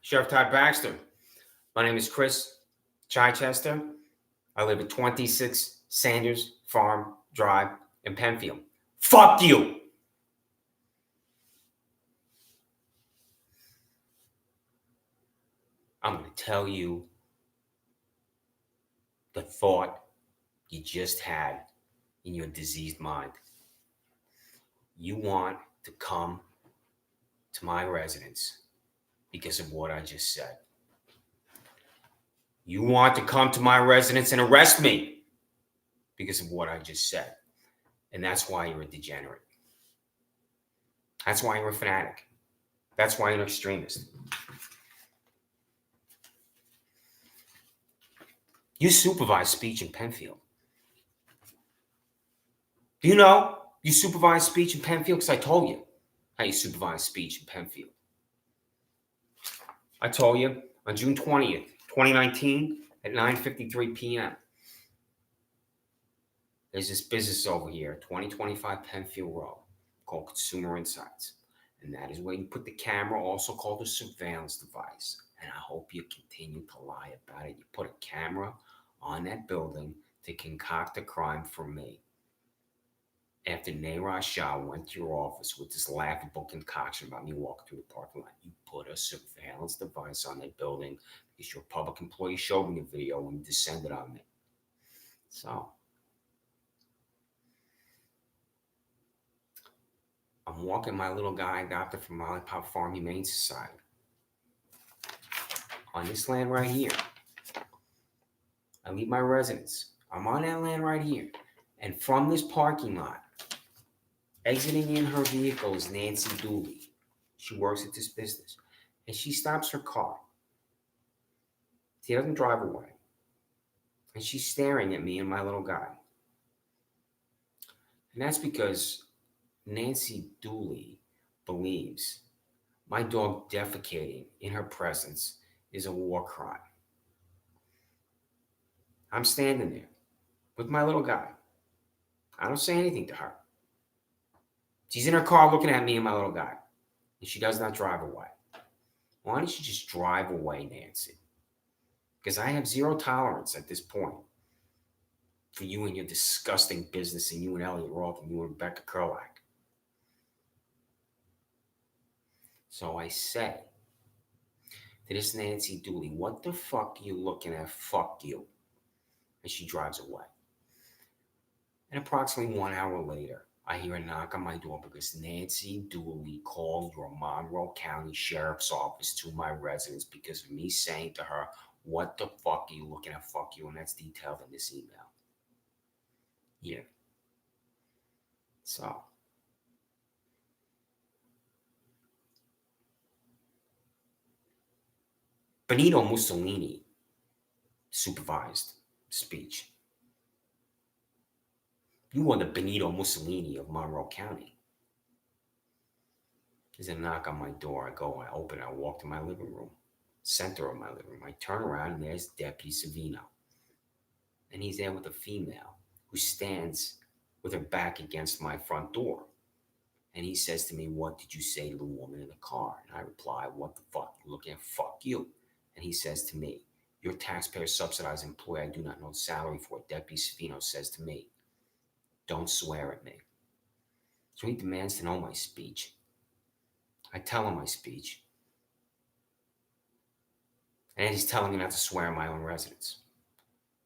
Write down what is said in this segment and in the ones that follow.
Sheriff Todd Baxter. My name is Chris Chichester. I live at 26 Sanders Farm Drive in Penfield. Fuck you! I'm going to tell you the thought you just had in your diseased mind. You want to come to my residence because of what I just said. You want to come to my residence and arrest me because of what I just said. And that's why you're a degenerate. That's why you're a fanatic. That's why you're an extremist. You supervise speech in Penfield. Do you know you supervise speech in Penfield? Because I told you how you supervise speech in Penfield. I told you on June 20th, 2019 at 9:53 p.m. There's this business over here, 2025 Penfield Road, called Consumer Insights. And that is where you put the camera, also called a surveillance device. And I hope you continue to lie about it. You put a camera on that building to concoct a crime for me. After Nayraj Shah went to your office with this laughable concoction about me walking through the parking lot, you put a surveillance device on that building because your public employee showed me the video when you descended on me. So, I'm walking my little guy adopted from Lollipop Farm Humane Society on this land right here. I leave my residence. I'm on that land right here. And from this parking lot, exiting in her vehicle is Nancy Dooley. She works at this business. And she stops her car. She doesn't drive away. And she's staring at me and my little guy. And that's because Nancy Dooley believes my dog defecating in her presence is a war crime. I'm standing there with my little guy. I don't say anything to her. She's in her car looking at me and my little guy. And she does not drive away. Why don't you just drive away, Nancy? Because I have zero tolerance at this point for you and your disgusting business and you and Elliot Roth and you and Rebecca Kerlach. So I say to this Nancy Dooley, what the fuck you looking at? Fuck you. And she drives away. And approximately 1 hour later, I hear a knock on my door because Nancy Dooley called your Monroe County Sheriff's Office to my residence because of me saying to her, what the fuck are you looking at? Fuck you. And that's detailed in this email. Yeah. So. Benito Mussolini supervised speech. You are the Benito Mussolini of Monroe County. There's a knock on my door. I go, I open it, I walk to my living room, center of my living room. I turn around and there's Deputy Savino. And he's there with a female who stands with her back against my front door. And he says to me, what did you say to the woman in the car? And I reply, what the fuck? You're looking at fuck you. And he says to me, your taxpayer subsidized employee I do not know the salary for. Deputy Savino says to me, don't swear at me. So he demands to know my speech. I tell him my speech. And he's telling me not to swear in my own residence.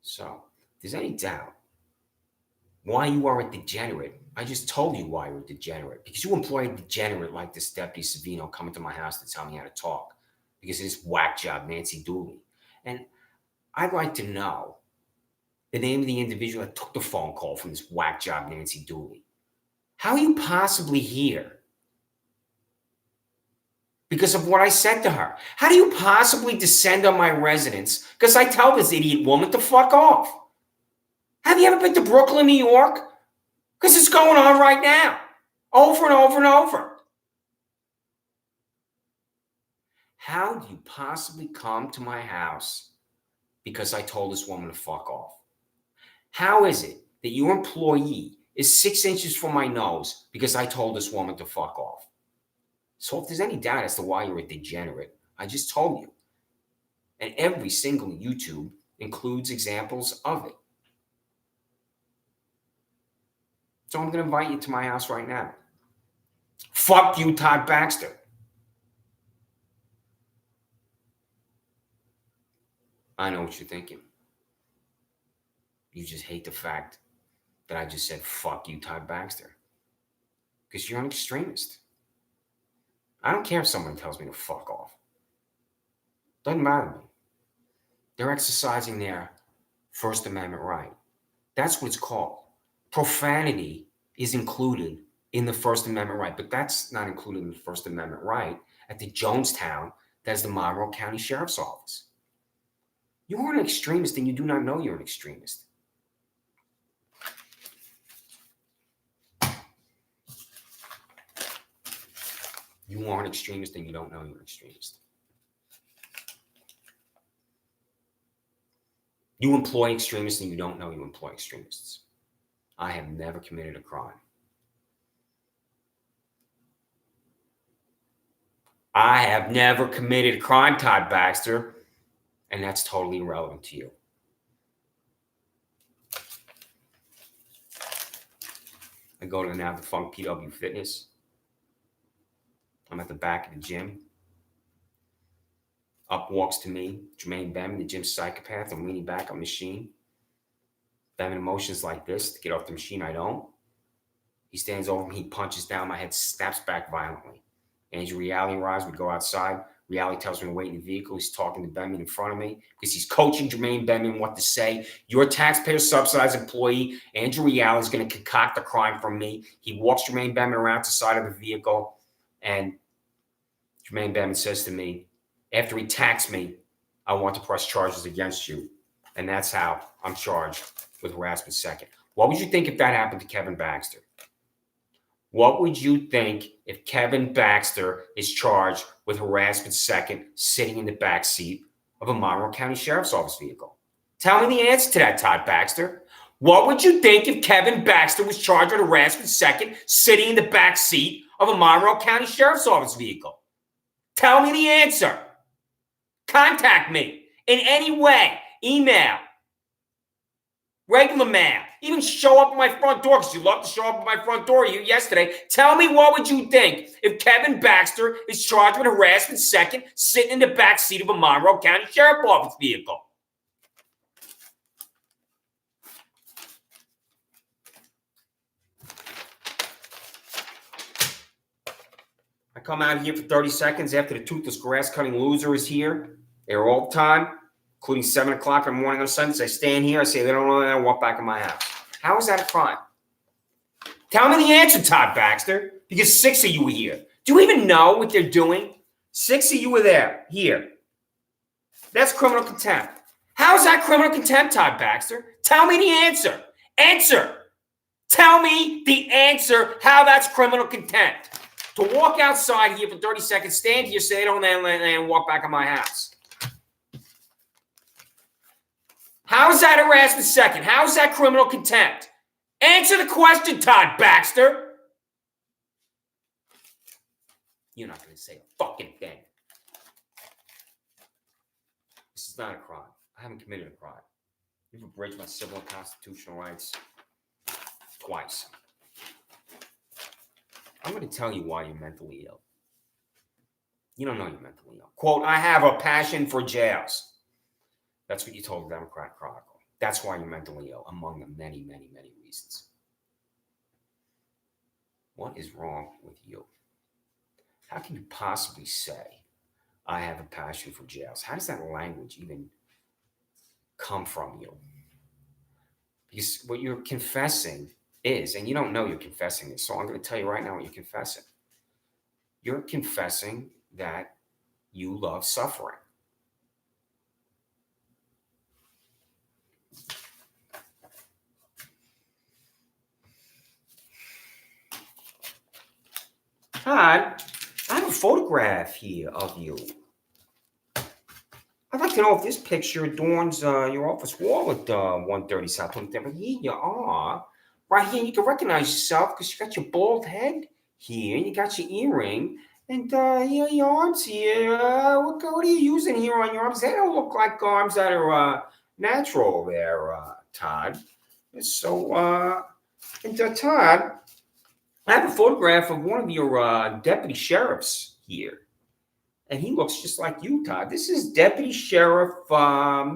So, if there's any doubt why you are a degenerate, I just told you why you're a degenerate. Because you employ a degenerate like this Deputy Savino coming to my house to tell me how to talk. Because of this whack job, Nancy Dooley. And I'd like to know the name of the individual that took the phone call from this whack job, Nancy Dooley. How are you possibly here? Because of what I said to her. How do you possibly descend on my residence? Because I tell this idiot woman to fuck off. Have you ever been to Brooklyn, New York? Because it's going on right now. Over and over and over. How do you possibly come to my house because I told this woman to fuck off? How is it that your employee is 6 inches from my nose because I told this woman to fuck off? So if there's any doubt as to why you're a degenerate, I just told you. And every single YouTube includes examples of it. So I'm going to invite you to my house right now. Fuck you, Todd Baxter. I know what you're thinking. You just hate the fact that I just said, fuck you, Todd Baxter. Because you're an extremist. I don't care if someone tells me to fuck off. Doesn't matter to me. They're exercising their First Amendment right. That's what it's called. Profanity is included in the First Amendment right, but that's not included in the First Amendment right at the Jonestown, that's the Monroe County Sheriff's Office. You are an extremist and you do not know you're an extremist. You are an extremist and you don't know you're an extremist. You employ extremists and you don't know you employ extremists. I have never committed a crime. I have never committed a crime, Todd Baxter, and that's totally irrelevant to you. I go to the now defunct PW Fitness. I'm at the back of the gym. Up walks to me, Jermaine Bemin, the gym psychopath. I'm leaning back on the machine. Bemin motions like this to get off the machine. I don't. He stands over me. He punches down. My head snaps back violently. Andrew Reality arrives. We go outside. Reality tells me to wait in the vehicle. He's talking to Bemin in front of me because he's coaching Jermaine Bemin what to say. Your taxpayer-subsidized employee, Andrew Reality, is going to concoct a crime from me. He walks Jermaine Bemin around to the side of the vehicle, and Jermaine Bemin says to me, after he attacks me, I want to press charges against you. And that's how I'm charged with harassment second. What would you think if that happened to Kevin Baxter? What would you think if Kevin Baxter is charged with harassment second, sitting in the back seat of a Monroe County Sheriff's Office vehicle? Tell me the answer to that, Todd Baxter. What would you think if Kevin Baxter was charged with harassment second, sitting in the back seat of a Monroe County Sheriff's Office vehicle? Tell me the answer. Contact me in any way. Email, regular mail, even show up at my front door, because you love to show up at my front door yesterday. Tell me, what would you think if Kevin Baxter is charged with harassment second, sitting in the back seat of a Monroe County Sheriff's Office vehicle? I come out here for 30 seconds after the toothless grass-cutting loser is here. They're all the time, including 7 o'clock in the morning on Sundays. I stand here. I say they don't know that. I walk back in my house. How is that a crime? Tell me the answer, Todd Baxter, because 6 of you were here. Do you even know what they're doing? 6 of you were there, here. That's criminal contempt. How is that criminal contempt, Todd Baxter? Tell me the answer. Answer. Tell me the answer how that's criminal contempt. To walk outside here for 30 seconds, stand here, say they don't know, and walk back in my house. How is that harassment second? How is that criminal contempt? Answer the question, Todd Baxter. You're not going to say a fucking thing. This is not a crime. I haven't committed a crime. You've abridged my civil and constitutional rights twice. I'm going to tell you why you're mentally ill. You don't know you're mentally ill. Quote, I have a passion for jails. That's what you told the Democrat Chronicle. That's why you're mentally ill, among the many, many, many reasons. What is wrong with you? How can you possibly say, I have a passion for jails? How does that language even come from you? Because what you're confessing is, and you don't know you're confessing this, so I'm going to tell you right now what you're confessing. You're confessing that you love suffering. Todd, I have a photograph here of you. I'd like to know if this picture adorns your office wall at 130 South 23rd. But here you are. Right here, you can recognize yourself because you got your bald head here. You got your earring. And your arms here, what are you using here on your arms? They don't look like arms that are natural there, Todd. So, Todd, I have a photograph of one of your deputy sheriffs here. And he looks just like you, Todd. This is Deputy Sheriff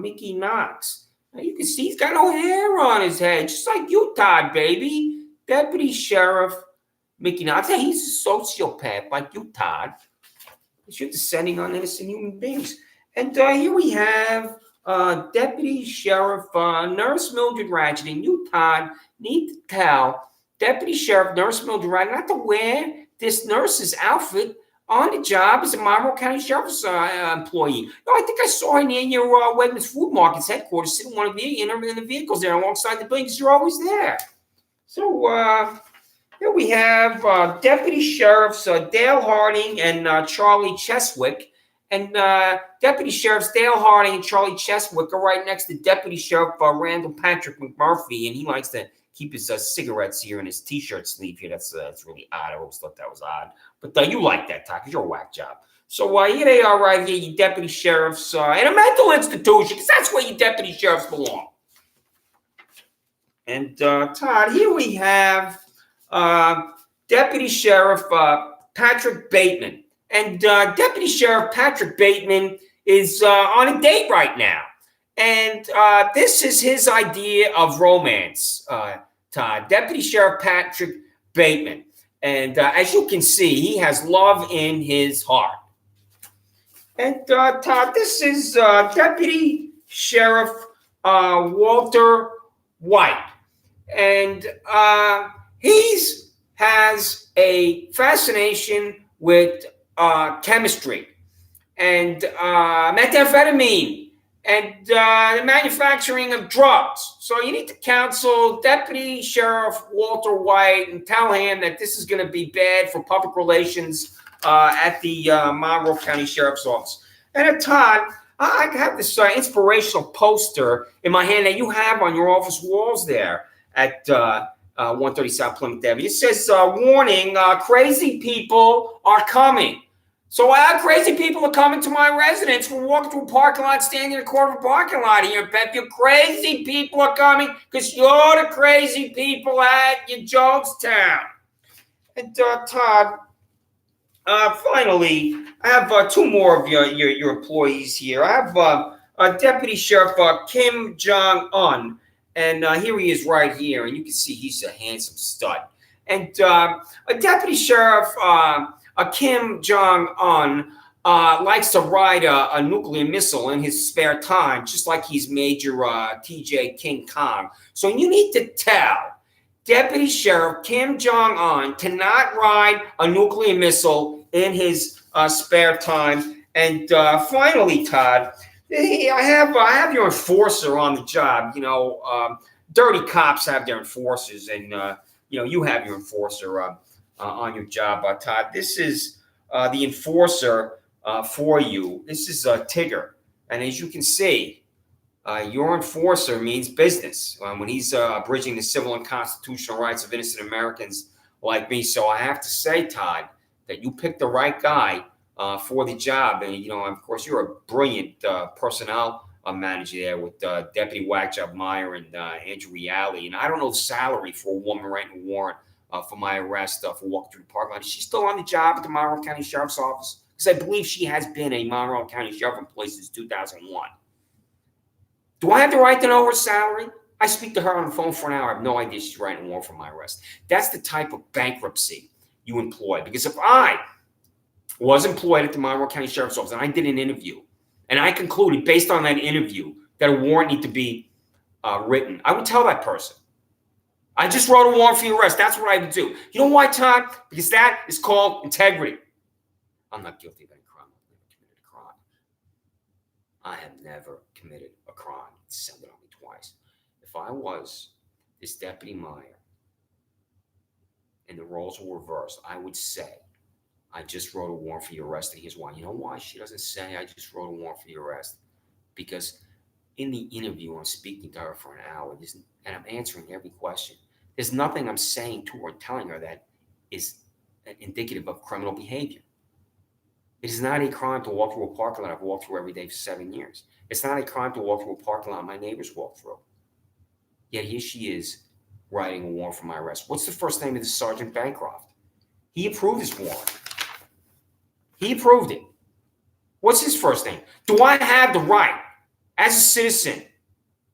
Mickey Knox. Now you can see he's got no hair on his head, just like you, Todd, baby. Deputy Sheriff Mickey Knox. Hey, he's a sociopath like you, Todd. You're descending on innocent human beings. And here we have Deputy Sheriff Nurse Mildred Ratchet. And you, Todd, need to tell Deputy Sheriff Nurse Mildred Ratchet not to wear this nurse's outfit on the job as a Monroe County Sheriff's employee. No, I think I saw her near your Wegmans Food Market's headquarters, sitting in the vehicles there alongside the buildings. You're always there. So here we have Deputy Sheriffs Dale Harding and Charlie Cheswick. And Deputy Sheriffs Dale Harding and Charlie Cheswick are right next to Deputy Sheriff Randall Patrick McMurphy, and he likes to keep his cigarettes here in his T-shirt sleeve here. That's really odd. I always thought that was odd. But you like that, Todd, because you're a whack job. So here they are right here, you deputy sheriffs in a mental institution, because that's where you deputy sheriffs belong. And Todd, here we have Deputy Sheriff Patrick Bateman. And Deputy Sheriff Patrick Bateman is on a date right now. And this is his idea of romance, Todd. Deputy Sheriff Patrick Bateman. And as you can see, he has love in his heart. And Todd, this is Deputy Sheriff Walter White. And he has a fascination with chemistry and methamphetamine and the manufacturing of drugs. So you need to counsel Deputy Sheriff Walter White and tell him that this is going to be bad for public relations at the Monroe County Sheriff's Office. And Todd, I have this inspirational poster in my hand that you have on your office walls there at 130 South Plymouth Avenue. It says, warning, crazy people are coming. So crazy people are coming to my residence. We're walking through a parking lot, standing in a corner of a parking lot here in Penfield. Crazy people are coming because you're the crazy people at your Jonestown. And Todd, finally, I have two more of your employees here. I have Deputy Sheriff Kim Jong-un. And here he is right here. And you can see he's a handsome stud. And a Deputy Sheriff Kim Jong-un likes to ride a nuclear missile in his spare time, just like he's Major TJ King Kong. So you need to tell Deputy Sheriff Kim Jong-un to not ride a nuclear missile in his spare time. And finally, Todd, I have your enforcer on the job. You know, dirty cops have their enforcers, and you have your enforcer on your job, Todd. This is the enforcer for you. This is Tigger, and as you can see, your enforcer means business when he's abridging the civil and constitutional rights of innocent Americans like me. So I have to say, Todd, that you picked the right guy for the job. And, of course, you're a brilliant personnel manager there with Deputy Wagjob Meyer and Andrew Reale. And I don't know the salary for a woman writing a warrant for my arrest for walking through the parking lot. Is she still on the job at the Monroe County Sheriff's Office? Because I believe she has been a Monroe County Sheriff employee since 2001. Do I have the right to know her salary? I speak to her on the phone for an hour. I have no idea she's writing a warrant for my arrest. That's the type of bankruptcy you employ. Because if I was employed at the Monroe County Sheriff's Office and I did an interview, and I concluded based on that interview that a warrant needed to be written, I would tell that person, I just wrote a warrant for your arrest. That's what I would do. You know why, Todd? Because that is called integrity. I'm not guilty of any crime. I've never committed a crime. I have never committed a crime. Send it on me twice. If I was this Deputy Meyer and the roles were reversed, I would say, I just wrote a warrant for your arrest, and here's why. You know why she doesn't say I just wrote a warrant for your arrest? Because in the interview, I'm speaking to her for an hour, and I'm answering every question. There's nothing I'm saying to her and telling her that is indicative of criminal behavior. It is not a crime to walk through a parking lot I've walked through every day for 7 years. It's not a crime to walk through a parking lot my neighbors walk through. Yet here she is writing a warrant for my arrest. What's the first name of this Sergeant Bancroft? He approved this warrant. He approved it. What's his first name? Do I have the right, as a citizen,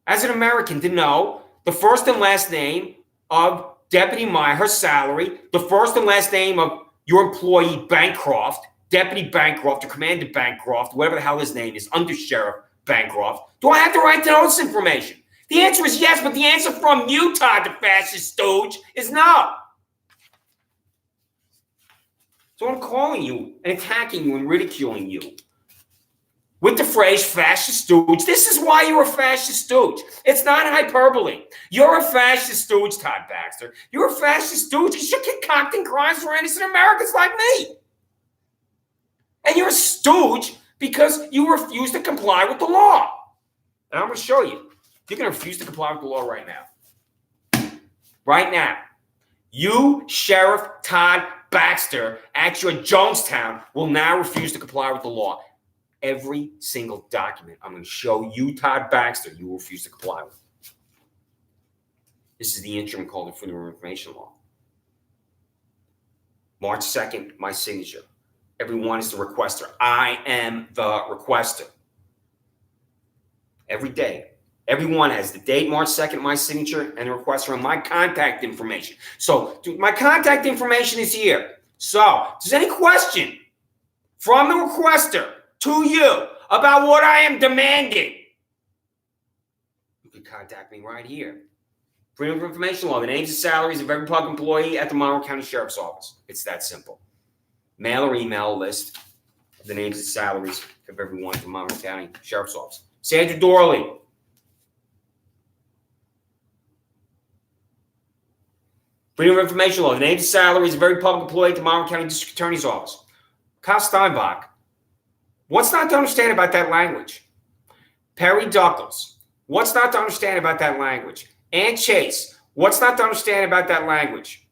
as an American, to know the first and last name of Deputy Meyer, her salary, the first and last name of your employee Bancroft, Deputy Bancroft or Commander Bancroft, whatever the hell his name is, Under Sheriff Bancroft? Do I have the right to know this information? The answer is yes, but the answer from you, Todd, the fascist stooge, is no. So I'm calling you and attacking you and ridiculing you with the phrase fascist stooge. This is why you're a fascist stooge. It's not hyperbole. You're a fascist stooge, Todd Baxter. You're a fascist stooge because you're concocting crimes for innocent Americans like me. And you're a stooge because you refuse to comply with the law. And I'm going to show you. You're going to refuse to comply with the law right now. Right now. You, Sheriff Todd Baxter, at your Jonestown, will now refuse to comply with the law. Every single document I'm going to show you, Todd Baxter, you will refuse to comply with. This is the interim called the Freedom of Information Law. March 2nd, my signature. Everyone is the requester. I am the requester. Every day. Everyone has the date, March 2nd, my signature, and the requester, and my contact information. So my contact information is here. So if there's any question from the requester to you about what I am demanding, you can contact me right here. Freedom of Information Law, the names and salaries of every public employee at the Monroe County Sheriff's Office. It's that simple. Mail or email list of the names and salaries of everyone at the Monroe County Sheriff's Office. Sandra Dorley. Freedom of Information Law, the names and salaries of every public employee at the Monroe County District Attorney's Office. Kyle Steinbach. What's not to understand about that language? Perry Duckles. What's not to understand about that language? Ann Chase. What's not to understand about that language?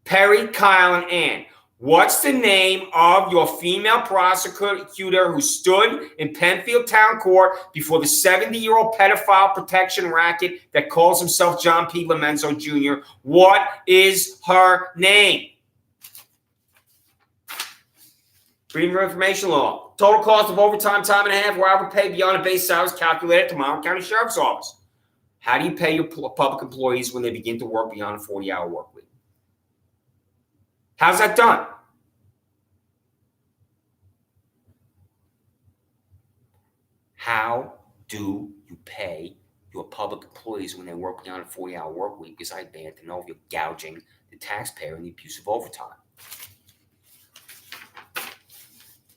Perry, Kyle, and Ann. What's the name of your female prosecutor who stood in Penfield Town Court before the 70-year-old pedophile protection racket that calls himself John P. Lomenzo Jr.? What is her name? Freedom of Information Law. Total cost of overtime, time and a half, where I would pay beyond a base salary is calculated at the Monroe County Sheriff's Office. How do you pay your public employees when they begin to work beyond a 40-hour work week? How's that done? How do you pay your public employees when they work beyond a 40-hour work week? Because I demand to know if you're gouging the taxpayer in the abuse of overtime.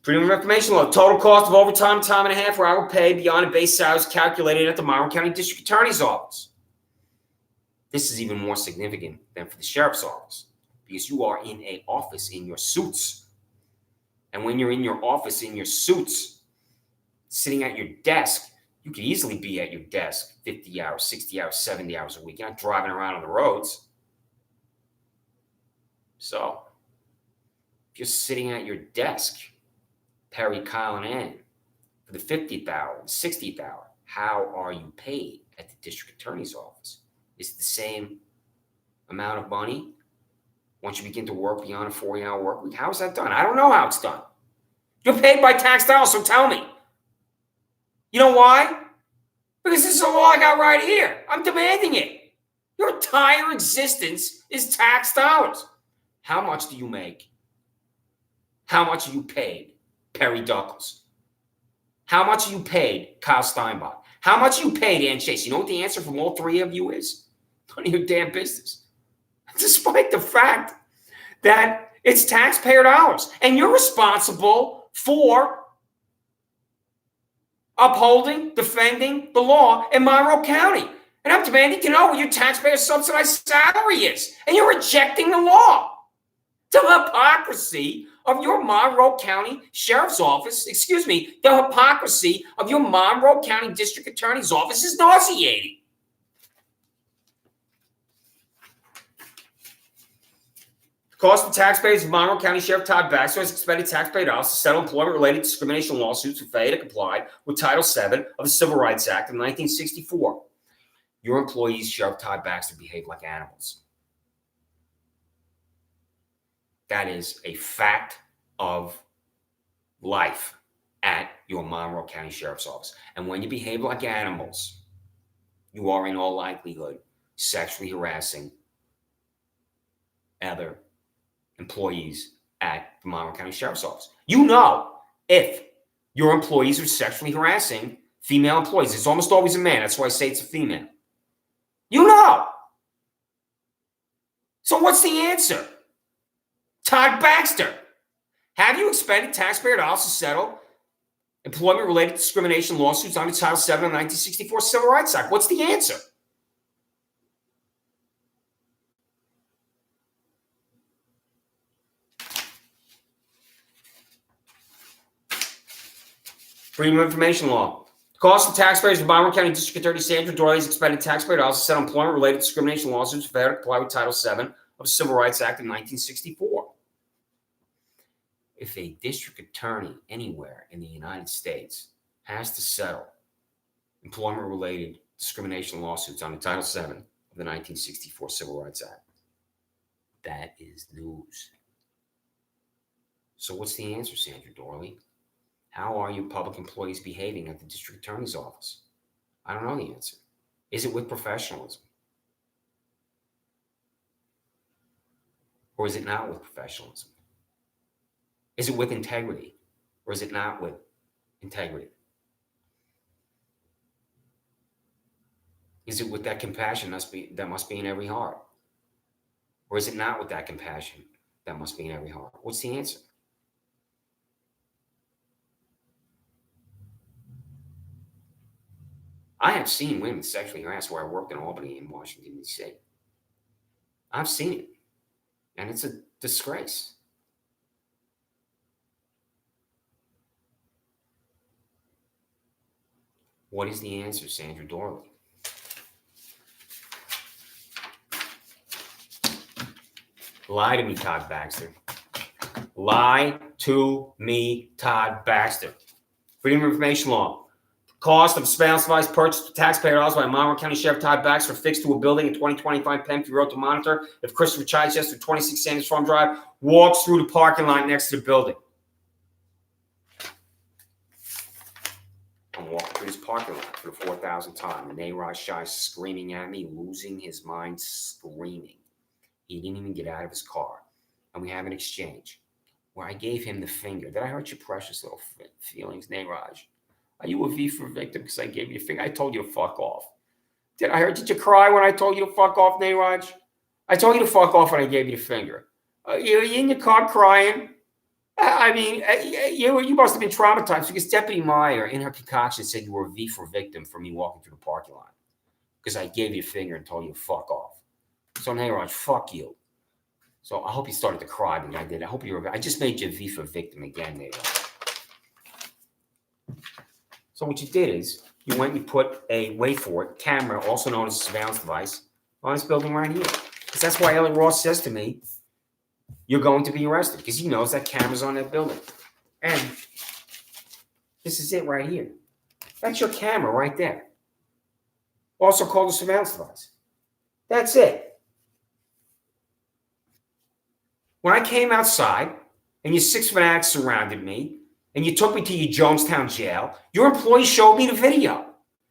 Freedom of Information Law. Total cost of overtime, time and a half, where I will pay beyond a base salary is calculated at the Monroe County District Attorney's Office. This is even more significant than for the Sheriff's Office, because you are in an office in your suits. And when you're in your office in your suits, sitting at your desk, you could easily be at your desk 50 hours, 60 hours, 70 hours a week. You're not driving around on the roads. So, if you're sitting at your desk, Perry, Kyle, and Ann, for the 50th hour, the 60th hour, how are you paid at the district attorney's office? Is it the same amount of money once you begin to work beyond a 40-hour work week? How is that done? I don't know how it's done. You're paid by tax dollars, so tell me. You know why? Because this is a law I got right here. I'm demanding it. Your entire existence is tax dollars. How much do you make? How much are you paid, Perry Duckles? How much are you paid, Kyle Steinbach? How much are you paid, Ann Chase? You know what the answer from all three of you is? None of your damn business. Despite the fact that it's taxpayer dollars. And you're responsible for upholding, defending the law in Monroe County. And I'm demanding to know what your taxpayer subsidized salary is. And you're rejecting the law. The hypocrisy of your Monroe County Sheriff's Office, the hypocrisy of your Monroe County District Attorney's Office is nauseating. Cost of taxpayers of Monroe County Sheriff Todd Baxter has expended taxpayer dollars to settle employment-related discrimination lawsuits with failure to comply with Title VII of the Civil Rights Act of 1964. Your employees, Sheriff Todd Baxter, behave like animals. That is a fact of life at your Monroe County Sheriff's Office. And when you behave like animals, you are in all likelihood sexually harassing other employees at the Monroe County Sheriff's Office. You know, if your employees are sexually harassing female employees, it's almost always a man. That's why I say it's a female. You know. So what's the answer? Todd Baxter, have you expended taxpayer dollars to settle employment-related discrimination lawsuits under Title VII of the 1964 Civil Rights Act? What's the answer? Freedom of Information Law. The cost of taxpayers of Monroe County District Attorney Sandra Doyle has expended taxpayer dollars to settle employment-related discrimination lawsuits for failure to comply with Title VII of the Civil Rights Act of 1964. If a district attorney anywhere in the United States has to settle employment-related discrimination lawsuits under Title VII of the 1964 Civil Rights Act, that is news. So what's the answer, Sandra Doyle? How are your public employees behaving at the district attorney's office? I don't know the answer. Is it with professionalism? Or is it not with professionalism? Is it with integrity? Or is it not with integrity? Is it with that compassion that must be in every heart? Or is it not with that compassion that must be in every heart? What's the answer? I have seen women sexually harassed where I worked in Albany in Washington, D.C. I've seen it. And it's a disgrace. What is the answer, Sandra Doyle? Lie to me, Todd Baxter. Lie to me, Todd Baxter. Freedom of Information Law. Cost of surveillance device purchased with taxpayer dollars by Monroe County Sheriff Todd Baxter fixed to a building at 2025 Penfield Road to monitor if Christopher Chichester, 26 Sanders Farm Drive, walks through the parking lot next to the building. I'm walking through this parking lot for the 4,000th time, and Nayraj Shai screaming at me, losing his mind, screaming. He didn't even get out of his car. And we have an exchange where I gave him the finger. Did I hurt your precious little feelings, Nayraj? Are you a V for victim because I gave you a finger? I told you to fuck off. Did you cry when I told you to fuck off, Nayraj? I told you to fuck off when I gave you the finger. You in your car crying? I mean, you must have been traumatized because Deputy Meyer, in her concoction, said you were a V for victim for me walking through the parking lot because I gave you a finger and told you to fuck off. So, Nayraj, fuck you. So I hope you started to cry when I did. I just made you a V for victim again, Nayraj. So what you did is you went and you put a, wait for it, camera, also known as a surveillance device, on this building right here. Because that's why Elliot Ross says to me, you're going to be arrested, because he knows that camera's on that building. And this is it right here. That's your camera right there. Also called a surveillance device. That's it. When I came outside and your 6 fanatics surrounded me, and you took me to your Jonestown jail, your employee showed me the video.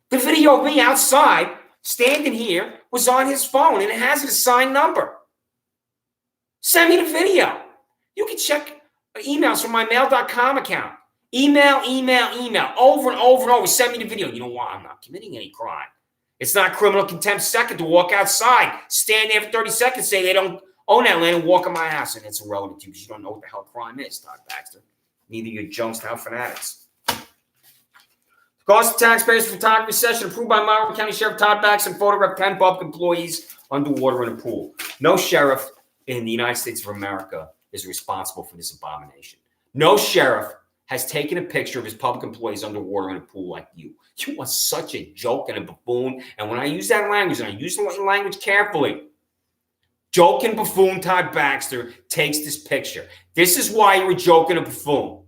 The video of me outside, standing here, was on his phone, and it has an assigned number. Send me the video. You can check emails from my mail.com account. Email, over and over and over. Send me the video. You know why? I'm not committing any crime. It's not criminal contempt second to walk outside, stand there for 30 seconds, say they don't own that land, and walk in my house, and it's irrelevant to you because you don't know what the hell crime is, Todd Baxter. Neither your Jonestown fanatics. Cost of taxpayers photography session approved by Monroe County Sheriff Todd Baxter and photographed 10 public employees underwater in a pool. No sheriff in the United States of America is responsible for this abomination. No sheriff has taken a picture of his public employees underwater in a pool like you. You are such a joke and a buffoon. And when I use that language, and I use the language carefully, joking buffoon Todd Baxter takes this picture. This is why you're a joke and a buffoon.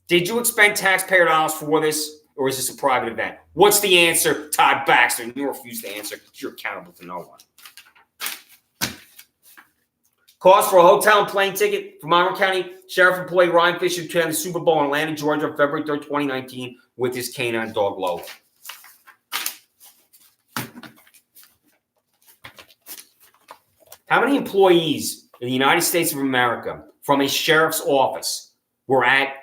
Did you expend taxpayer dollars for this, or is this a private event? What's the answer, Todd Baxter? And you refuse to answer because you're accountable to no one. Cost for a hotel and plane ticket for Monroe County Sheriff employee Ryan Fisher to attend the Super Bowl in Atlanta, Georgia on February 3rd, 2019 with his canine dog, Lola. How many employees in the United States of America from a sheriff's office were at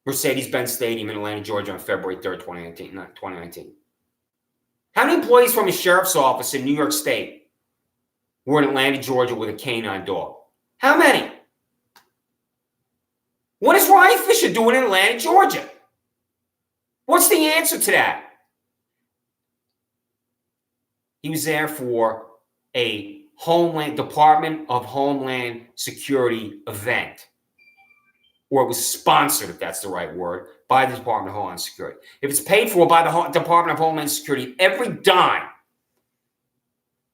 Mercedes-Benz Stadium in Atlanta, Georgia on February 3rd, 2019? How many employees from a sheriff's office in New York State were in Atlanta, Georgia with a canine dog? How many? What is Ryan Fisher doing in Atlanta, Georgia? What's the answer to that? He was there for a Department of Homeland Security event. Or it was sponsored, if that's the right word, by the Department of Homeland Security. If it's paid for by the Department of Homeland Security, every dime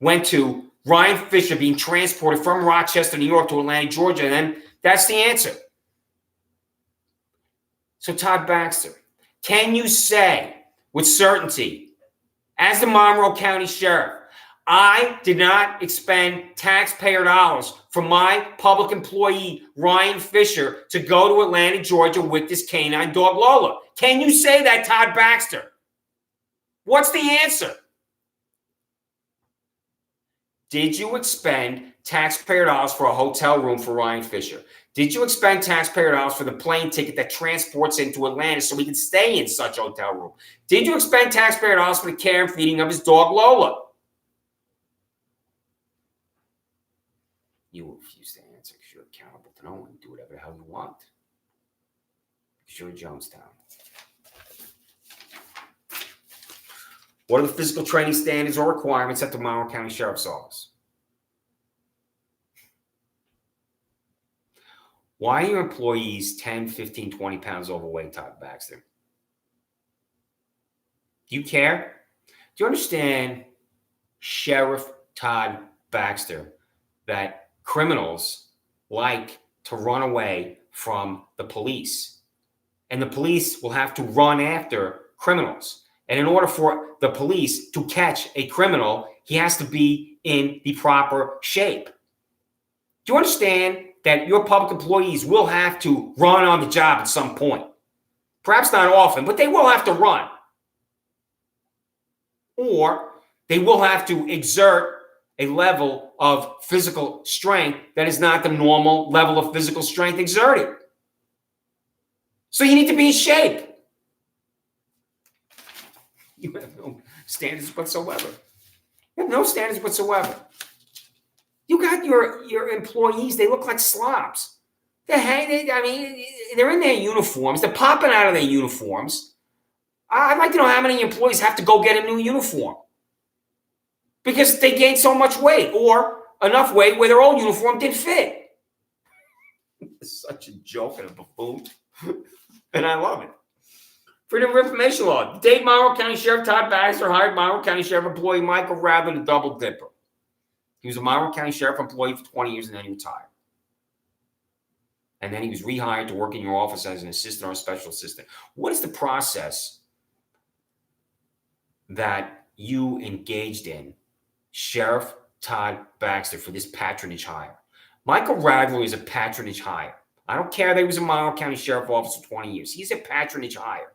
went to Ryan Fisher being transported from Rochester, New York to Atlanta, Georgia, and then that's the answer. So Todd Baxter, can you say with certainty, as the Monroe County Sheriff, I did not expend taxpayer dollars from my public employee, Ryan Fisher, to go to Atlanta, Georgia with this canine dog, Lola? Can you say that, Todd Baxter? What's the answer? Did you expend taxpayer dollars for a hotel room for Ryan Fisher? Did you expend taxpayer dollars for the plane ticket that transports into Atlanta so he can stay in such hotel room? Did you expend taxpayer dollars for the care and feeding of his dog, Lola? You refuse to answer because you're accountable to no one. Do whatever the hell you want. Because you're in Jonestown. What are the physical training standards or requirements at the Monroe County Sheriff's Office? Why are your employees 10, 15, 20 pounds overweight, Todd Baxter? Do you care? Do you understand, Sheriff Todd Baxter, that criminals like to run away from the police? And the police will have to run after criminals. And in order for the police to catch a criminal, he has to be in the proper shape. Do you understand that your public employees will have to run on the job at some point? Perhaps not often, but they will have to run. Or they will have to exert a level of physical strength that is not the normal level of physical strength exerted. So you need to be in shape. You have no standards whatsoever. You have no standards whatsoever. You got your employees, they look like slobs. They're in their uniforms. They're popping out of their uniforms. I'd like to know how many employees have to go get a new uniform because they gained so much weight or enough weight where their old uniform didn't fit. It's such a joke and a buffoon. And I love it. Freedom of Information Law. Date Monroe County Sheriff Todd Baxter hired Monroe County Sheriff employee Michael Rather to double dipper. He was a Monroe County Sheriff employee for 20 years and then he retired. And then he was rehired to work in your office as an assistant or a special assistant. What is the process that you engaged in, Sheriff Todd Baxter, for this patronage hire? Michael Radler is a patronage hire. I don't care that he was a Monroe County Sheriff officer for 20 years. He's a patronage hire.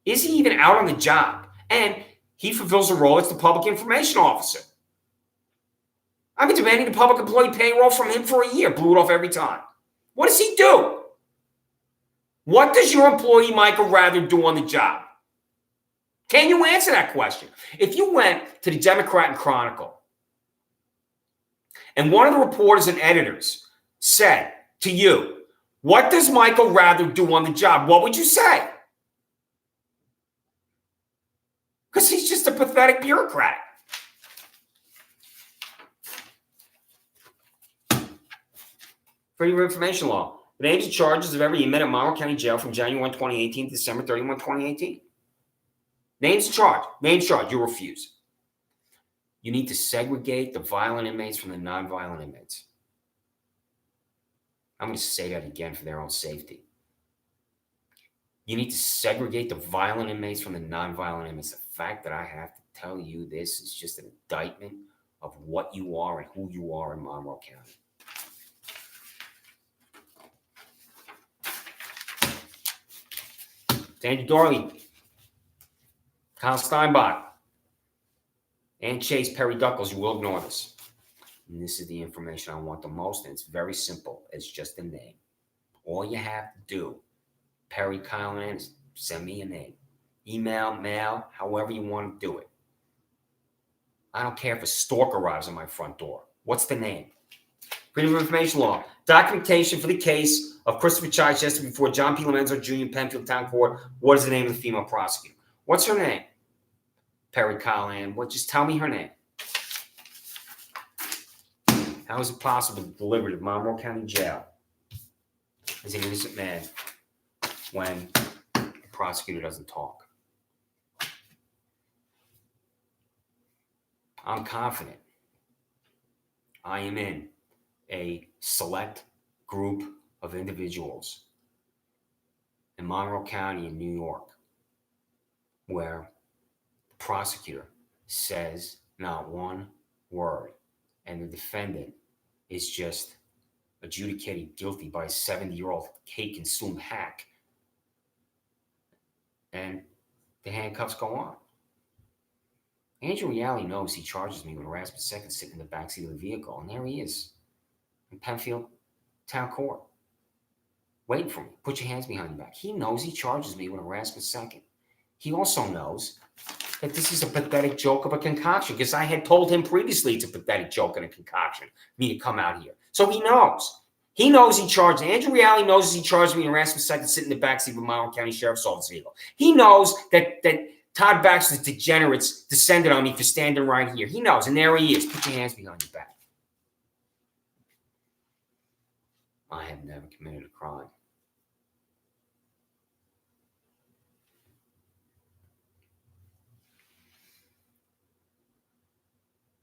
Is he even out on the job? And he fulfills a role as the public information officer. I've been demanding the public employee payroll from him for a year. Blew it off every time. What does he do? What does your employee Michael Rather do on the job? Can you answer that question? If you went to the Democrat and Chronicle and one of the reporters and editors said to you, what does Michael Rather do on the job? What would you say? Because he's just a pathetic bureaucrat. Freedom of Information Law. The names and charges of every inmate at Monroe County Jail from January 1, 2018 to December 31, 2018. Names and charge. Names charge. You refuse. You need to segregate the violent inmates from the nonviolent inmates. I'm going to say that again for their own safety. You need to segregate the violent inmates from the nonviolent inmates. The fact that I have to tell you this is just an indictment of what you are and who you are in Monroe County. Sandy Dorley, Kyle Steinbach, Ann Chase, Perry Duckles, you will ignore this. And this is the information I want the most, and it's very simple. It's just a name. All you have to do, Perry, Kyle, and Ann, is send me a name. Email, mail, however you want to do it. I don't care if a stork arrives at my front door. What's the name? Freedom of Information Law. Documentation for the case of Christopher Chichester before John P. Lomenzo Jr., Penfield Town Court. What is the name of the female prosecutor? What's her name? Perry Kyle Ann. Well, just tell me her name. How is it possible to deliver to Monroe County Jail as an innocent man when the prosecutor doesn't talk? I'm confident I am in a select group of individuals in Monroe County in New York where the prosecutor says not one word and the defendant is just adjudicated guilty by a 70-year-old cake-consumed hack, and the handcuffs go on. Andrew Reale knows he charges me with harassment second sitting in the backseat of the vehicle, and there he is in Penfield Town Court, waiting for me. Put your hands behind your back. He knows he charges me with harassment second. He also knows that this is a pathetic joke of a concoction, because I had told him previously it's a pathetic joke and a concoction for me to come out here. So he knows. He knows he charged. Andrew Reale knows he charged me with harassment second sitting in the backseat of a Monroe County Sheriff's Office vehicle. He knows that Todd Baxter's degenerates descended on me for standing right here. He knows, and there he is. Put your hands behind your back. I have never committed a crime.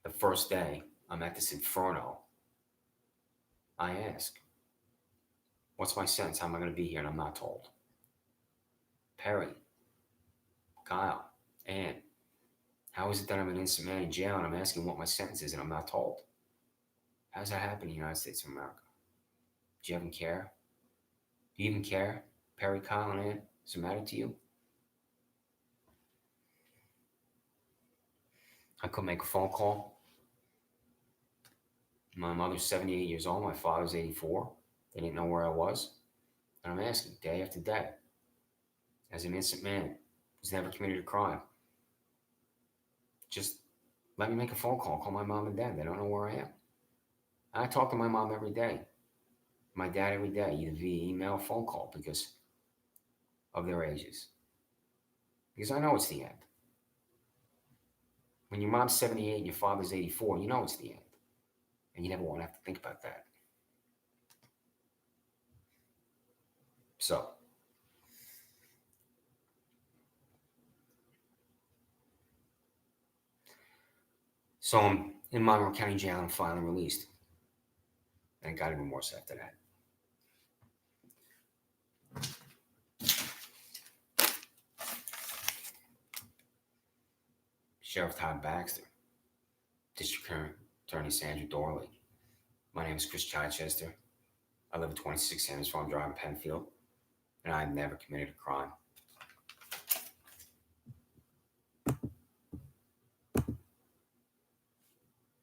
The first day I'm at this inferno, I ask, what's my sentence? How am I going to be here? And I'm not told. Perry, Kyle, Ann, how is it that I'm an innocent man in jail and I'm asking what my sentence is and I'm not told? How does that happen in the United States of America? Do you even care? Do you even care? Perry, Kyle, and Ann, does it matter to you? I could make a phone call. My mother's 78 years old. My father's 84. They didn't know where I was. And I'm asking day after day, as an innocent man who's never committed a crime, just let me make a phone call. Call my mom and dad. They don't know where I am. I talk to my mom every day, my dad every day, either via email or phone call because of their ages. Because I know it's the end. When your mom's 78 and your father's 84, you know it's the end. And you never want to have to think about that. So I'm in Monroe County Jail and finally released. And it got even worse after that. Sheriff Todd Baxter, District Attorney Sandra Dorley. My name is Chris Chichester. I live at 26 Sanders Farm Drive in Penfield, and I've never committed a crime.